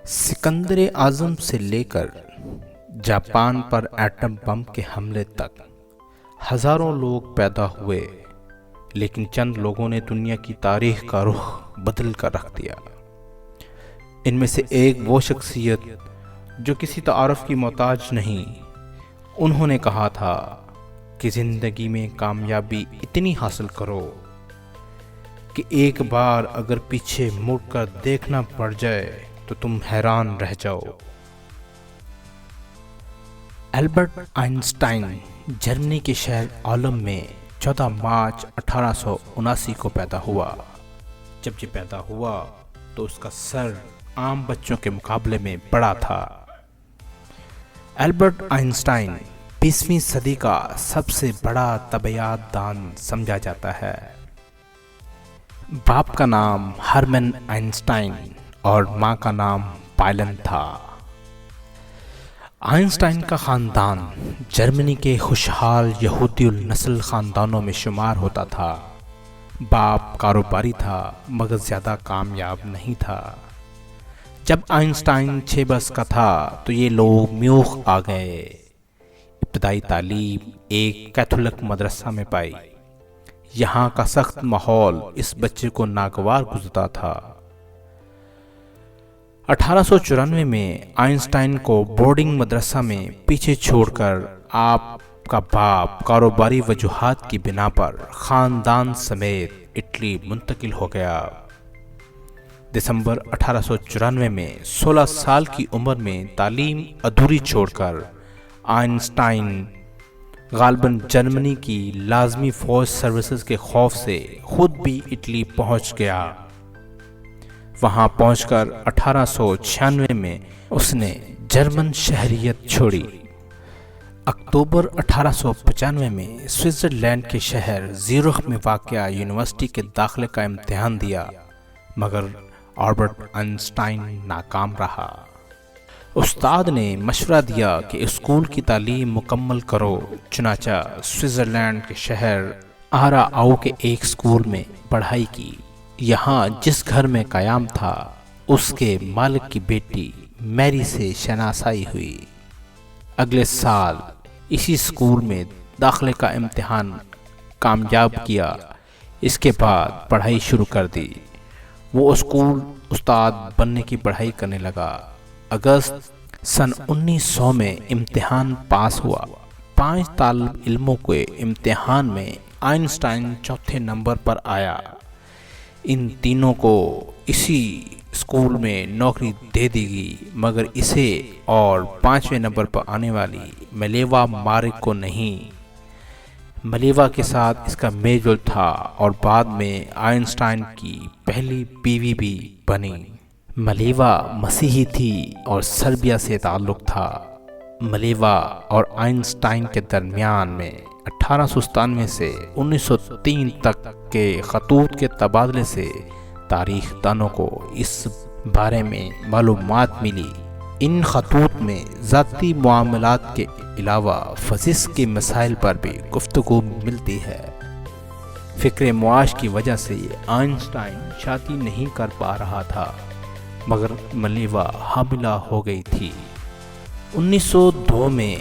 سکندر اعظم سے لے کر جاپان پر ایٹم بم کے حملے تک ہزاروں لوگ پیدا ہوئے، لیکن چند لوگوں نے دنیا کی تاریخ کا رخ بدل کر رکھ دیا۔ ان میں سے ایک وہ شخصیت جو کسی تعارف کی محتاج نہیں، انہوں نے کہا تھا کہ زندگی میں کامیابی اتنی حاصل کرو کہ ایک بار اگر پیچھے مڑ کر دیکھنا پڑ جائے تو تم حیران رہ جاؤ۔ البرٹ آئنسٹائن جرمنی کے شہر آلم میں 14 مارچ 1879 کو پیدا ہوا۔ جب یہ پیدا ہوا تو اس کا سر عام بچوں کے مقابلے میں بڑا تھا۔ البرٹ آئنسٹائن 20ویں صدی کا سب سے بڑا طبیعیات دان سمجھا جاتا ہے۔ باپ کا نام ہرمن آئنسٹائن اور ماں کا نام پائلن تھا۔ آئنسٹائن کا خاندان جرمنی کے خوشحال یہودی النسل خاندانوں میں شمار ہوتا تھا۔ باپ کاروباری تھا مگر زیادہ کامیاب نہیں تھا۔ جب آئنسٹائن 6 برس کا تھا تو یہ لوگ میوخ آ گئے۔ ابتدائی تعلیم ایک کیتھولک مدرسہ میں پائی۔ یہاں کا سخت ماحول اس بچے کو ناگوار گزرتا تھا۔ 1894 میں آئنسٹائن کو بورڈنگ مدرسہ میں پیچھے چھوڑ کر آپ کا باپ کاروباری وجوہات کی بنا پر خاندان سمیت اٹلی منتقل ہو گیا۔ دسمبر 1894 میں 16 سال کی عمر میں تعلیم ادھوری چھوڑ کر آئنسٹائن غالباً جرمنی کی لازمی فوج سروسز کے خوف سے خود بھی اٹلی پہنچ گیا۔ وہاں پہنچ کر 1896 میں اس نے جرمن شہریت چھوڑی۔ اکتوبر 1895 میں سوئٹزرلینڈ کے شہر زیورخ میں واقع یونیورسٹی کے داخلے کا امتحان دیا، مگر البرٹ آئنسٹائن ناکام رہا۔ استاد نے مشورہ دیا کہ اسکول کی تعلیم مکمل کرو، چنانچہ سوئٹزرلینڈ کے شہر آرا آؤ کے ایک اسکول میں پڑھائی کی۔ یہاں جس گھر میں قیام تھا اس کے مالک کی بیٹی میری سے شناسائی ہوئی۔ اگلے سال اسی اسکول میں داخلے کا امتحان کامیاب کیا۔ اس کے بعد پڑھائی شروع کر دی۔ وہ اسکول استاد بننے کی پڑھائی کرنے لگا۔ اگست سن 1900 میں امتحان پاس ہوا۔ 5 طالب علموں کے امتحان میں آئنسٹائن چوتھے نمبر پر آیا۔ ان تینوں کو اسی اسکول میں نوکری دے دی گئی، مگر اسے اور 5ویں نمبر پر آنے والی ملیوا مارک کو نہیں۔ ملیوا کے ساتھ اس کا میل جول تھا اور بعد میں آئنسٹائن کی پہلی بیوی بھی بنی۔ ملیوا مسیحی تھی اور سربیا سے تعلق تھا۔ ملیوا اور آئنسٹائن کے درمیان میں 1897 سے 1903 تک کے خطوط کے تبادلے سے تاریخ دانوں کو اس بارے میں معلومات ملی۔ ان خطوط میں ذاتی معاملات کے علاوہ فزکس کے مسائل پر بھی گفتگو ملتی ہے۔ فکر معاش کی وجہ سے آئنسٹائن شادی نہیں کر پا رہا تھا، مگر ملیوا حاملہ ہو گئی تھی۔ 1902 میں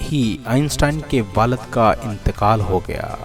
ہی آئنسٹائن کے والد کا انتقال ہو گیا۔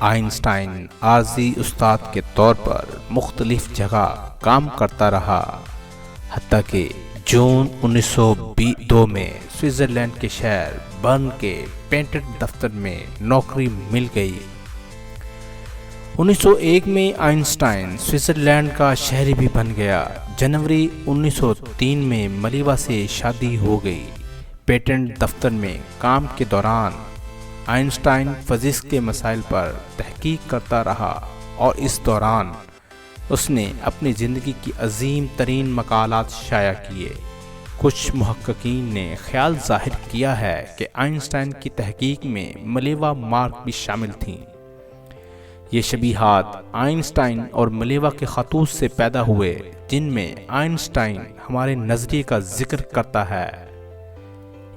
آئنسٹائن عارضی استاد کے طور پر مختلف جگہ کام کرتا رہا، حتیٰ کہ جون 1902 میں سوئٹزرلینڈ کے شہر برن کے پیٹنٹ دفتر میں نوکری مل گئی۔ 1901 میں آئنسٹائن سوئٹزرلینڈ کا شہری بھی بن گیا۔ جنوری 1903 میں ملیوا سے شادی ہو گئی۔ پیٹنٹ دفتر میں کام کے دوران آئنسٹائن فزکس کے مسائل پر تحقیق کرتا رہا اور اس دوران اس نے اپنی زندگی کی عظیم ترین مقالات شائع کیے۔ کچھ محققین نے خیال ظاہر کیا ہے کہ آئنسٹائن کی تحقیق میں ملیوا مارک بھی شامل تھیں۔ یہ شبیہات آئنسٹائن اور ملیوا کے خطوط سے پیدا ہوئے، جن میں آئنسٹائن ہمارے نظریے کا ذکر کرتا ہے۔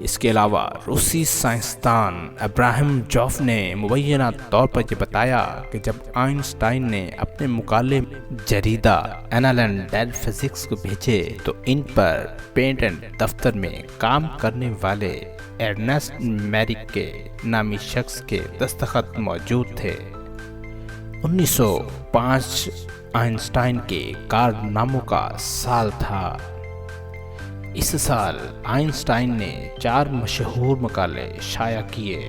اس کے علاوہ روسی سائنسدان ابراہیم جوف نے مبینہ طور پر یہ بتایا کہ جب آئنسٹائن نے اپنے مقالے جریدہ اینالینڈ فزکس کو بھیجے تو ان پر پیٹنٹ دفتر میں کام کرنے والے ارنسٹ میریک کے نامی شخص کے دستخط موجود تھے۔ 1905 آئنسٹائن کے کارناموں کا سال تھا۔ اس سال آئنسٹائن نے 4 مشہور مقالے شائع کیے۔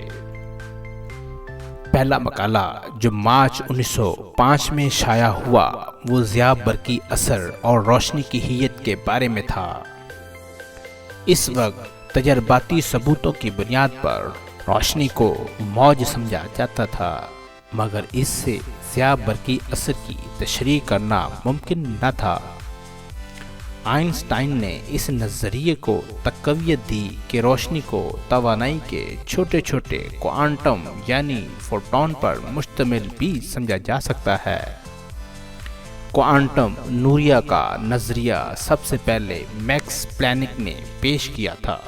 پہلا مقالہ جو مارچ 1905 میں شائع ہوا وہ ضیاء برقی اثر اور روشنی کی ہیئت کے بارے میں تھا۔ اس وقت تجرباتی ثبوتوں کی بنیاد پر روشنی کو موج سمجھا جاتا تھا، مگر اس سے ضیاء برقی اثر کی تشریح کرنا ممکن نہ تھا۔ آئنسٹائن نے اس نظریے کو تقویت دی کہ روشنی کو توانائی کے چھوٹے چھوٹے کوانٹم یعنی فوٹون پر مشتمل بھی سمجھا جا سکتا ہے۔ کوانٹم نوریہ کا نظریہ سب سے پہلے میکس پلانک نے پیش کیا تھا۔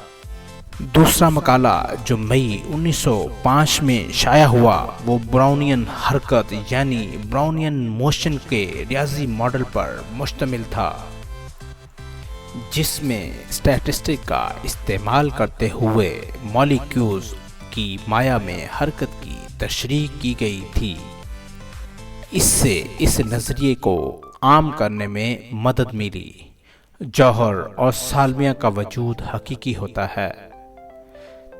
دوسرا مقالہ جو مئی 1905 میں شائع ہوا وہ براؤنین حرکت یعنی براؤنین موشن کے ریاضی ماڈل پر مشتمل تھا، جس میں اسٹیٹسٹک کا استعمال کرتے ہوئے مالیکیولز کی مایا میں حرکت کی تشریح کی گئی تھی۔ اس سے اس نظریے کو عام کرنے میں مدد ملی۔ جوہر اور سالمیہ کا وجود حقیقی ہوتا ہے۔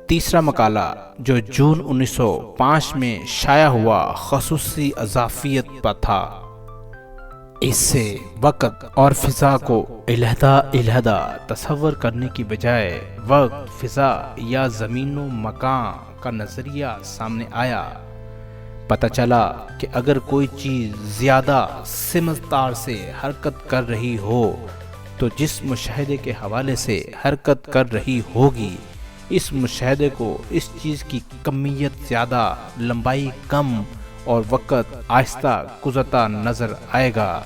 تیسرا مقالہ جو جون 1905 میں شائع ہوا خصوصی اضافیت پر تھا۔ اس سے وقت اور فضا کو علیحدہ تصور کرنے کی بجائے وقت، فضا یا زمین و مکان کا نظریہ سامنے آیا۔ پتہ چلا کہ اگر کوئی چیز زیادہ سمجھدار سے حرکت کر رہی ہو تو جس مشاہدے کے حوالے سے حرکت کر رہی ہوگی اس مشاہدے کو اس چیز کی کمیت زیادہ، لمبائی کم اور وقت آہستہ گزرتا نظر آئے گا۔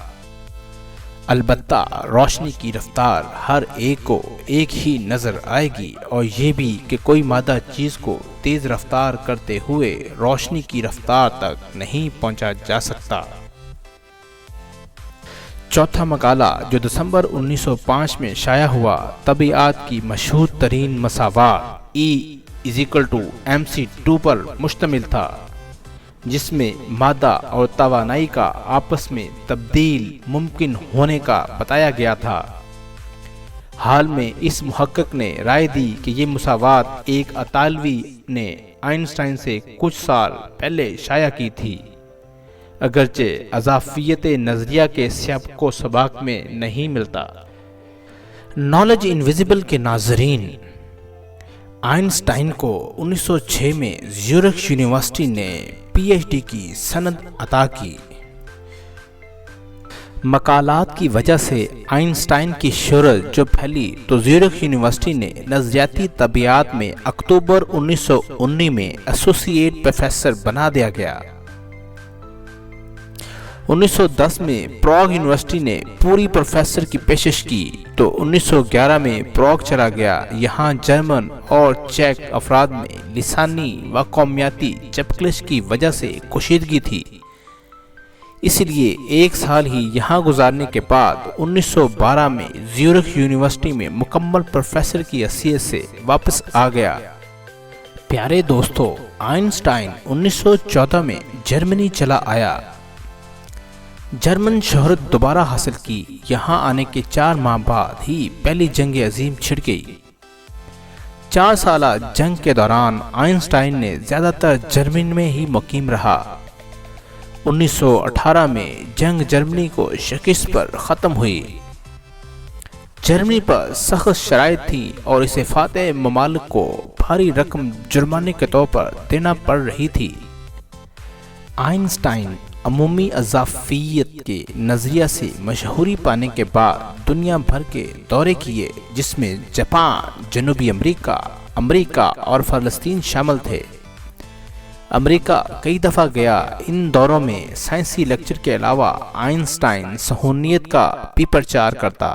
البتہ روشنی کی رفتار ہر ایک کو ایک ہی نظر آئے گی، اور یہ بھی کہ کوئی مادہ چیز کو تیز رفتار کرتے ہوئے روشنی کی رفتار تک نہیں پہنچا جا سکتا۔ چوتھا مقالہ جو دسمبر 1905 میں شائع ہوا طبیعیات کی مشہور ترین مساوات E=mc2 پر مشتمل تھا، جس میں مادہ اور توانائی کا آپس میں تبدیل ممکن ہونے کا بتایا گیا تھا۔ حال میں اس محقق نے رائے دی کہ یہ مساوات ایک اطالوی نے آئنسٹائن سے کچھ سال پہلے شائع کی تھی، اگرچہ اضافیت نظریہ کے سیاق و سباق میں نہیں ملتا۔ نالج انویزیبل کے ناظرین، آئنسٹائن کو 1906 میں زیورخ یونیورسٹی نے پی ایچ ڈی کی سند عطا کی۔ مقالات کی وجہ سے آئنسٹائن کی شہرت جو پھیلی تو زیورخ یونیورسٹی نے نظریاتی طبیعیات میں اکتوبر 1919 میں ایسوسی ایٹ پروفیسر بنا دیا گیا۔ 1910 میں پراگ یونیورسٹی نے پوری پروفیسر کی پیشکش کی تو 1911 میں پراگ چلا گیا۔ یہاں جرمن اور چیک افراد میں لسانی و قومیاتی چپکلش کی وجہ سے کشیدگی تھی، اس لیے ایک سال ہی یہاں گزارنے کے بعد 1912 میں زیورخ یونیورسٹی میں مکمل پروفیسر کی حیثیت سے واپس آ گیا۔ پیارے دوستو، آئنسٹائن 1914 میں جرمنی چلا آیا۔ جرمن شہرت دوبارہ حاصل کی۔ یہاں آنے کے 4 ماہ بعد ہی پہلی جنگ عظیم چھڑ گئی۔ 4 سالہ جنگ کے دوران آئنسٹائن نے زیادہ تر جرمنی میں ہی مقیم رہا۔ 1918 میں جنگ جرمنی کو شکست پر ختم ہوئی۔ جرمنی پر سخت شرائط تھی اور اسے فاتح ممالک کو بھاری رقم جرمانے کے طور پر دینا پڑ رہی تھی۔ آئنسٹائن عمومی اضافیت کے نظریہ سے مشہوری پانے کے بعد دنیا بھر کے دورے کیے، جس میں جاپان، جنوبی امریکہ اور فلسطین شامل تھے۔ امریکہ کئی دفعہ گیا۔ ان دوروں میں سائنسی لیکچر کے علاوہ آئنسٹائن صہیونیت کا بھی پرچار کرتا۔